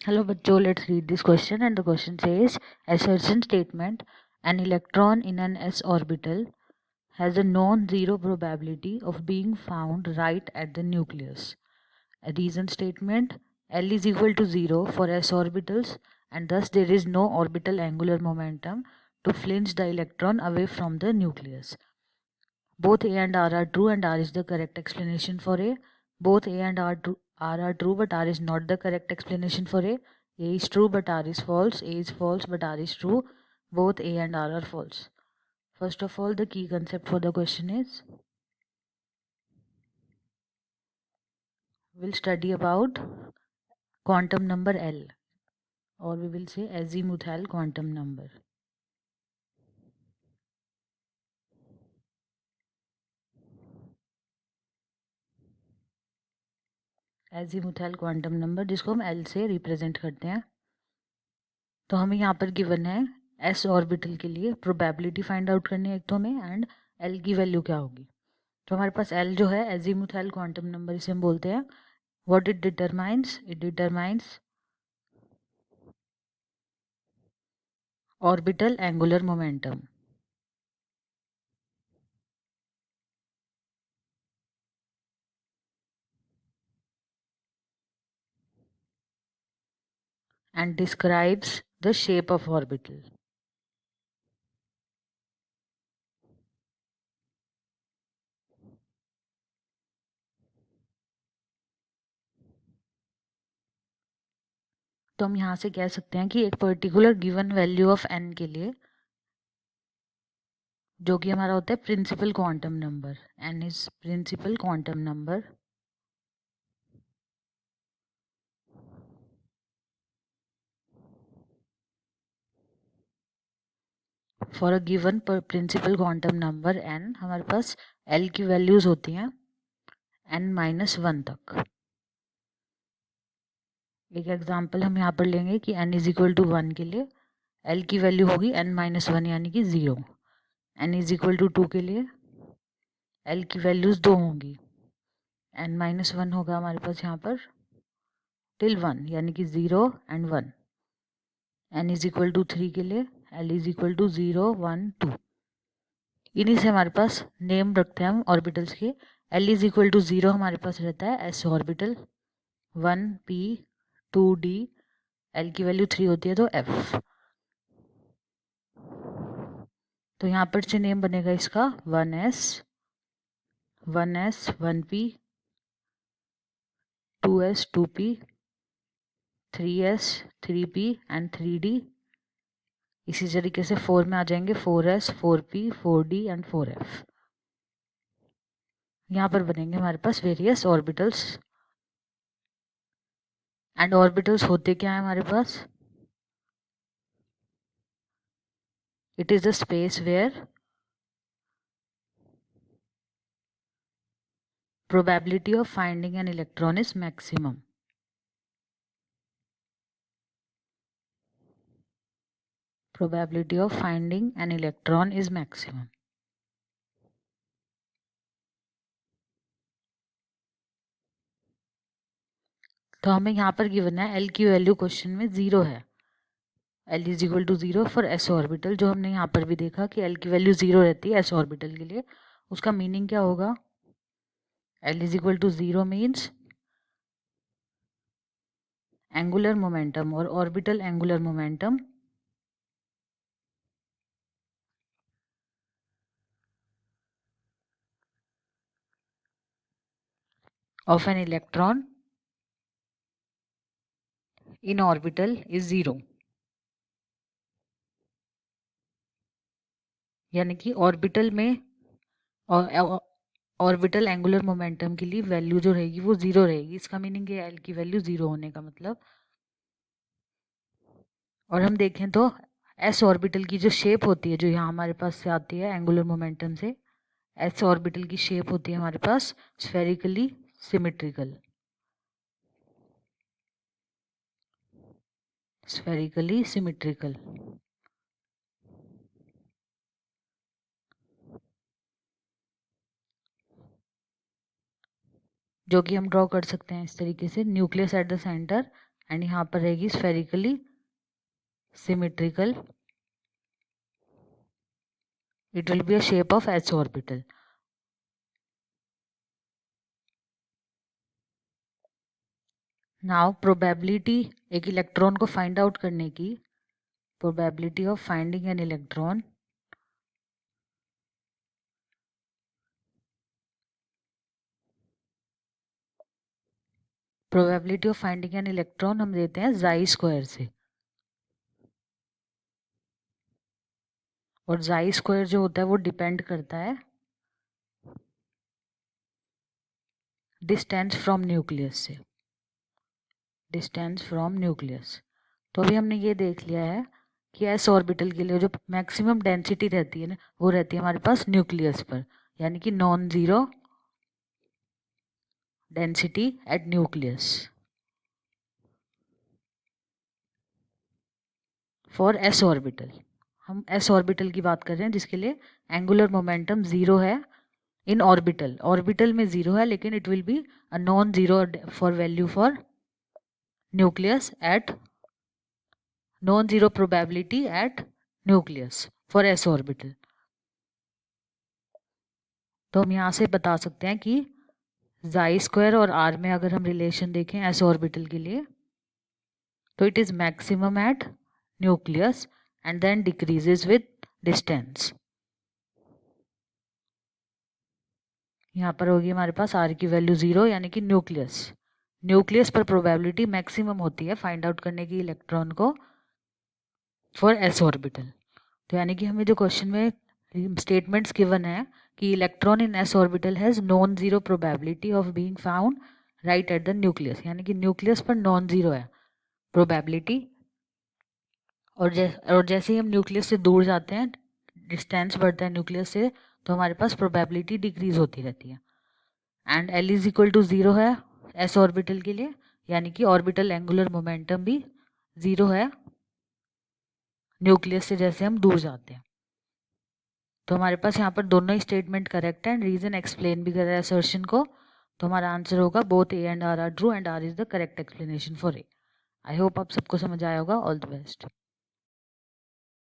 Hello bachcho, let's read this question, and the question says a certain statement, an electron in an s orbital has a non-zero probability of being found right at the nucleus. A reason statement, L is equal to 0 for s orbitals and thus there is no orbital angular momentum to flinch the electron away from the nucleus. Both A and R are true and R is the correct explanation for A. Both A and R are true but R is not the correct explanation for A. A is true but R is false. A is false but R is true. Both A and R are false. First of all, the key concept for the question is we'll study about quantum number L, or we will say azimuthal quantum number. Azimuthal quantum number जिसको हम L से represent करते हैं. तो हमें यहाँ पर given है एस ऑर्बिटल के लिए प्रोबेबिलिटी फाइंड आउट करनी है एक तो हमें, एंड एल की वैल्यू क्या होगी. तो हमारे पास एल जो है एजीमुथल क्वांटम नंबर इसे हम बोलते हैं. What it determines orbital angular momentum. And describes the shape of orbital. तो हम यहाँ से कह सकते हैं कि एक particular given value of n के लिए जो कि हमारा होता है principal quantum number, n is principal quantum number for a given principal quantum number n. हमारे पास एल की वैल्यूज होती हैं n-1 तक. एक एग्जांपल हम यहाँ पर लेंगे कि n इज इक्वल टू 1 के लिए एल की वैल्यू होगी n-1 यानी कि 0. n इज इक्वल टू 2 के लिए एल की वैल्यूज 2 होंगी. n-1 होगा हमारे पास यहाँ पर टिल 1 यानी कि 0 and 1. n is equal to 3 के लिए l इज इक्वल टू 0 1 2. इन्हीं से हमारे पास नेम रखते हैं हम ऑर्बिटल्स के. l इज इक्वल टू 0 हमारे पास रहता है s orbital, 1 p 2 d, l की वैल्यू 3 होती है तो f. तो यहाँ पर से नेम बनेगा इसका 1s 1p 2s 2p 3s 3p and 3d. इसी तरीके से 4 में आ जाएंगे 4s 4p 4d and 4f. यहाँ पर बनेंगे हमारे पास वेरियस ऑर्बिटल्स. एंड ऑर्बिटल्स होते क्या है हमारे पास? It is the space where probability of finding an electron is maximum. Probability of finding an electron is maximum. तो हमें यहाँ पर गिवन है एल की वैल्यू क्वेश्चन में 0 है. L is equal to 0 for s orbital. जो हमने यहाँ पर भी देखा कि एल की वैल्यू 0 रहती है एस ऑर्बिटल के लिए. उसका मीनिंग क्या होगा? L is equal to 0 means angular momentum और orbital angular momentum of an electron in orbital is 0. यानी कि ऑर्बिटल में ऑर्बिटल एंगुलर मोमेंटम के लिए वैल्यू जो रहेगी वो 0 रहेगी. इसका मीनिंग है एल की वैल्यू 0 होने का मतलब. और हम देखें तो एस ऑर्बिटल की जो शेप होती है जो यहाँ हमारे पास से आती है एंगुलर मोमेंटम से, एस ऑर्बिटल की शेप होती है हमारे पास स्फेरिकली सिमेट्रिकल. Spherically symmetrical. जो कि हम ड्रॉ कर सकते हैं इस तरीके से. Nucleus at the centre and यहाँ पर रहेगी spherically symmetrical, it will be a shape of s orbital. Now probability एक इलेक्ट्रॉन को फाइंड आउट करने की, probability of finding an electron, probability of finding an electron हम देते हैं जाई स्क्वायर से, और जाई स्क्वायर जो होता है वो डिपेंड करता है डिस्टेंस फ्रॉम न्यूक्लियस से, डिस्टेंस फ्रॉम न्यूक्लियस। तो अभी हमने ये देख लिया है कि एस ऑर्बिटल के लिए जो मैक्सिमम डेंसिटी रहती है ना, वो रहती है हमारे पास न्यूक्लियस पर, यानी कि non zero density at nucleus for s orbital. हम एस ऑर्बिटल की बात कर रहे हैं जिसके लिए एंगुलर मोमेंटम जीरो है इन ऑर्बिटल, ऑर्बिटल में जीरो है, लेकिन it will be a non zero for value for nucleus eight non zero probability at nucleus for s orbital. तो हम यहाँ से बता सकते हैं कि जाई स्क्वायर और आर में अगर हम रिलेशन देखें एस ऑर्बिटल के लिए, तो it is maximum at nucleus and then decreases with distance. यहाँ पर होगी हमारे पास आर की वैल्यू जीरो, यानी कि न्यूक्लियस पर प्रोबेबिलिटी मैक्सिमम होती है फाइंड आउट करने की इलेक्ट्रॉन को फॉर एस ऑर्बिटल। तो यानी कि हमें जो क्वेश्चन में स्टेटमेंट्स गिवन है कि electron in S orbital has non zero probability of being found right at the nucleus, यानी कि न्यूक्लियस पर नॉन जीरो है प्रोबेबिलिटी, और जैसे ही हम न्यूक्लियस से दूर जाते हैं, डिस्टेंस बढ़ता है न्यूक्लियस से, तो हमारे पास प्रोबेबिलिटी डिक्रीज होती रहती है। And l is equal to zero है एस ऑर्बिटल के लिए, यानी कि ऑर्बिटल एंगुलर मोमेंटम भी ज़ीरो है न्यूक्लियस से जैसे हम दूर जाते हैं। तो हमारे पास यहाँ पर दोनों ही स्टेटमेंट करेक्ट है एंड रीजन एक्सप्लेन भी कर रहा है असर्शन को। तो हमारा आंसर होगा both A and R true and R is the correct explanation for A. I hope आप सबको समझ आया होगा। All the best.